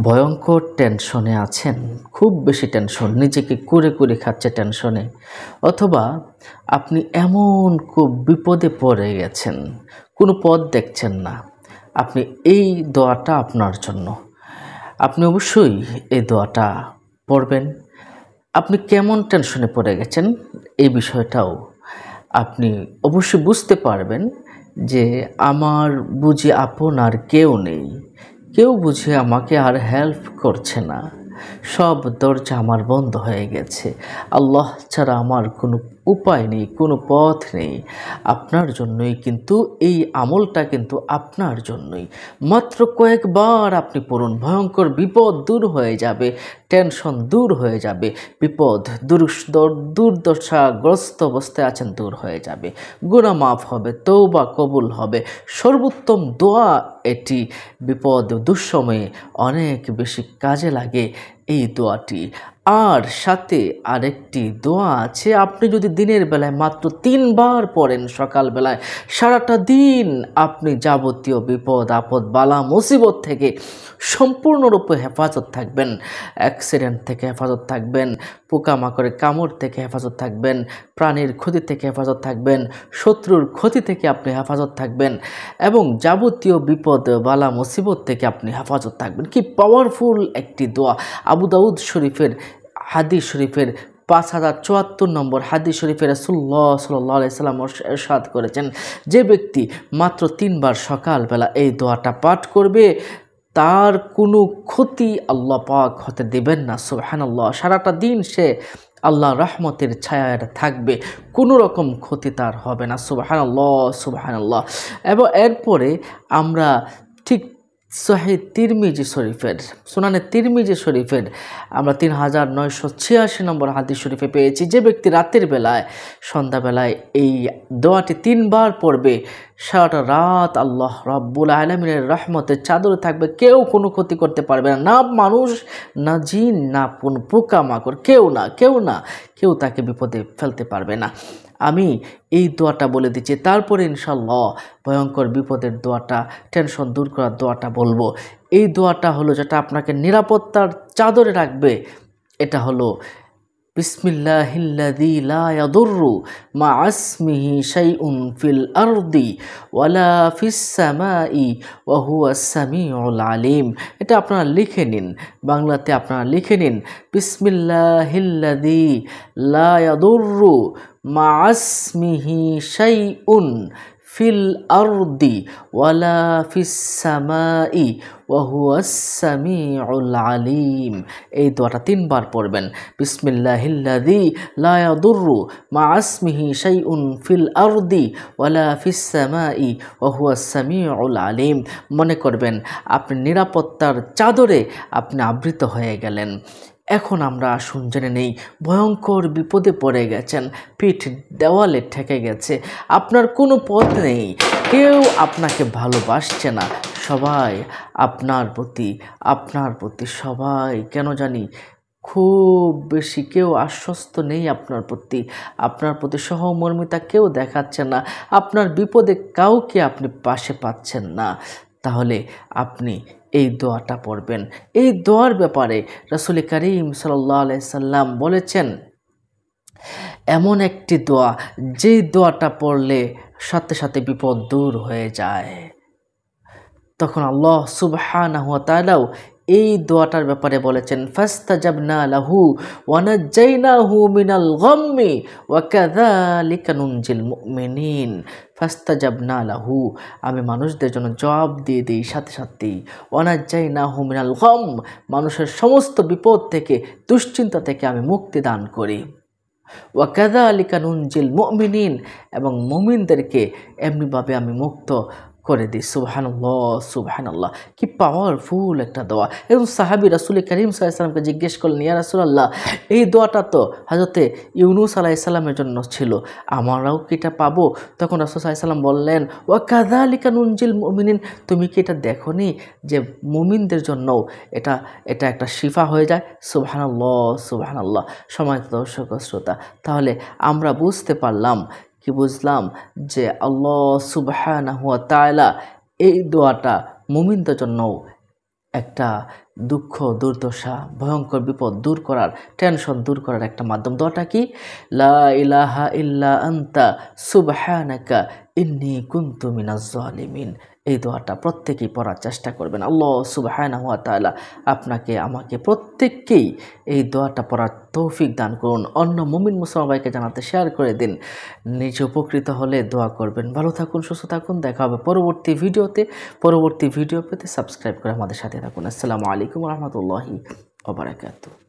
ভয়ঙ্কর টেনশনে আছেন, খুব বেশি টেনশন, নিজেকে কুরে কুরে খাচ্ছে টেনশনে, অথবা আপনি এমন খুব বিপদে পড়ে গেছেন, কোনো পথ দেখছেন না, আপনি এই দোয়াটা আপনার জন্য। আপনি অবশ্যই এই দোয়াটা পড়বেন। আপনি কেমন টেনশনে পড়ে গেছেন এই বিষয়টাও আপনি অবশ্যই বুঝতে পারবেন যে আমার বুঝি আপন আর কেউ নেই, কেউ বুঝি আমাকে আর হেল্প করছে না, সব দরজা আমার বন্ধ হয়ে গেছে, আল্লাহ ছাড়া আমার কোনো উপায় নেই, কোনো পথ নেই। আপনার জন্যই কিন্তু এই আমলটা কিন্তু আপনার জন্যই। মাত্র কয়েকবার আপনি পড়ুন, ভয়ঙ্কর বিপদ দূর হয়ে যাবে, টেনশন দূর হয়ে যাবে, বিপদ দুর্দশাগ্রস্ত অবস্থায় আছেন দূর হয়ে যাবে, গুনাহ মাফ হবে, তওবা কবুল হবে। সর্বোত্তম দোয়া এটি, বিপদ দুঃসময়ে অনেক বেশি কাজে লাগে এই দোয়াটি। আর সাথে আরেকটি দোয়া আছে, আপনি যদি দিনের বেলায় মাত্র 3 বার পড়েন, সকালবেলায় সারাটা দিন আপনি যাবতীয় বিপদ আপদ বালা মুসিবত থেকে সম্পূর্ণরূপে হেফাজত থাকবেন। অ্যাক্সিডেন্ট থেকে হেফাজত থাকবেন, পোকামাকড়ের কামড় থেকে হেফাজত থাকবেন, প্রাণীর ক্ষতি থেকে হেফাজত থাকবেন, শত্রুর ক্ষতি থেকে আপনি হেফাজত থাকবেন, এবং যাবতীয় বিপদ বালা মুসিবত থেকে আপনি হেফাজত থাকবেন। কি পাওয়ারফুল একটি দোয়া! আবু দাউদ শরীফের হাদিস শরীফের 5074 নম্বর হাদিস শরীফে রাসূলুল্লাহ সাল্লাল্লাহু আলাইহি সাল্লাম ইরশাদ করেছেন, যে ব্যক্তি মাত্র 3 বার সকালবেলা এই দোয়াটা পাঠ করবে, তার কোনো ক্ষতি আল্লাহ পাক হতে দেবেন না। সুবহানাল্লাহ। সারাটা দিন সে আল্লাহ রহমতের ছায়ায় থাকবে, কোনো রকম ক্ষতি তার হবে না। সুবহানাল্লাহ, সুবহানাল্লাহ। এবং এরপরে আমরা ঠিক সহিহ তিরমিজি শরীফের, সুনানে তিরমিজি শরীফের আমরা 3986 নম্বর হাদিস শরীফে পেয়েছি, যে ব্যক্তি রাতের বেলায় সন্ধ্যাবেলায় এই দোয়াটি 3 বার পড়বে, সারাটা রাত আল্লাহ রাব্বুল আলামিনের রহমতের চাদরে থাকবে, কেউ কোনো ক্ষতি করতে পারবে না, না মানুষ, না জিন, না কোনো পোকামাকড়, কেউ তাকে বিপদে ফেলতে পারবে না। আমি এই দোয়াটা বলে দিচ্ছি, তারপরে ইনশাআল্লাহ ভয়ঙ্কর বিপদের দোয়াটা, টেনশন দূর করার দোয়াটা বলবো। এই দোয়াটা হলো যেটা আপনাকে নিরাপত্তার চাদরে রাখবে। এটা হলো বিসমিল্লাহিল্লাযী লা ইয়াদুররু মা ইসমিহি শাইউন ফিল আরদি ওয়ালা ফিস সামাই ওয়া হুয়াস সামিউল আলিম। এটা আপনারা লিখে নিন, বাংলাতে আপনারা লিখে নিন, বিসমিল্লাহিল্লাযী লা ইয়াদুররু মা ইসমিহি শাইউন ফিল আরদি ওয়ালা ফিস সামাই ওয়া হুয়াস সামিউল আলিম। এই দোয়াটা 3 বার পড়বেন। বিসমিল্লাহিল্লাযী লা ইয়াদুররু মা ইসমিহি শাইউন ফিল আরদি ওয়ালা ফিস সামাই ওয়া হুয়াস সামিউল আলিম। মনে করবেন আপনি নিরাপত্তার চাদরে আপনি আবৃত হয়ে গেলেন। এখন আমরা আসুন জেনে নেই, ভয়ঙ্কর বিপদে পড়ে গেছেন, পিঠ দেওয়ালে ঠেকে গেছে, আপনার কোনো পথ নেই, কেউ আপনাকে ভালোবাসছে না, সবাই আপনার প্রতি সবাই কেন জানি খুব বেশি কেউ আশ্বস্ত নেই আপনার প্রতি সহমর্মিতা কেউ দেখাচ্ছে না, আপনার বিপদে কাউকে আপনি পাশে পাচ্ছেন না। তাহলে আপনি এই দোয়াটা পড়বেন। এই দোয়ার ব্যাপারে রাসূল করিম সাল্লাল্লাহু আলাইহি সাল্লাম বলেছেন, এমন একটি দোয়া, যেই দোয়াটা পড়লে সাথে সাথে বিপদ দূর হয়ে যায়। তখন আল্লাহ সুবহানাহু ওয়া তাআলাও এই দোয়াটার ব্যাপারে বলেছেন, ফাস্তাজাবনা লাহু ওয়া নাজাইনাহু মিনাল গাম্মি ওয়া কাযালিকা নুনজিল মুমিনিন। ফাস্তাজাবনা লাহু, আমি মানুষদের জন্য জবাব দিয়ে দিই সাথে সাথেই, ওয়া নাজাইনাহু মিনাল গাম, মানুষের সমস্ত বিপদ থেকে, দুশ্চিন্তা থেকে আমি মুক্তি দান করি। ওয়া কাযালিকা নুনজিল মুমিনিন, এবং মুমিনদেরকে এমনিভাবে আমি মুক্ত করে দিই। সুবহানাল্লাহ, সুবহানাল্লাহ। কি পাওয়ারফুল একটা দোয়া। এবং সাহাবী রাসূল করিম সাল্লাল্লাহু আলাইহি সাল্লামকে জিজ্ঞেস করলেন, ইয়া রাসূলুল্লাহ, এই দোয়াটা তো হযরতে ইউনূস আলাইহিস সালামের জন্য ছিল, আমরাও কি এটা পাবো? তখন রাসূল সাল্লাল্লাহু আলাইহি সাল্লাম বললেন, ওয়া কাযালিকা নুনজিল মুমিনিন, তুমি কি এটা দেখোনি যে মুমিনদের জন্যও এটা একটা শিফা হয়ে যায়? সুবহানাল্লাহ, সুবহানাল্লাহ। সম্মানিত দর্শক ও শ্রোতা, তাহলে আমরা বুঝতে পারলাম, কি বুঝলাম, যে আল্লাহ সুবহানাহু ওয়া তাআলা এই দোয়াটা মুমিনদের জন্য একটা দুঃখ দুর্দশা ভয়ঙ্কর বিপদ দূর করার টেনশন দূর করার একটা মাধ্যম। দোয়াটা কি? লা ইলাহা ইল্লা আনতা সুবহানাকা ইন্নী কুনতু মিনাজ জালিমিন। এই দোয়াটা প্রত্যেকেই পড়ার চেষ্টা করবেন। আল্লাহ সুবহানাহু ওয়া তাআলা আপনাকে আমাকে প্রত্যেককেই এই দোয়াটা পড়ার তৌফিক দান করুন। অন্য মুমিন মুসলমান ভাইকে জানাতে শেয়ার করে দিন। নিজে উপকৃত হলে দোয়া করবেন। ভালো থাকুন, সুস্থ থাকুন। দেখা হবে পরবর্তী ভিডিওতে। পরবর্তী ভিডিও পেতে সাবস্ক্রাইব করে আমাদের সাথে থাকুন। আসসালামু আলাইকুম ওয়া রাহমাতুল্লাহি ওয়া বারাকাতুহু।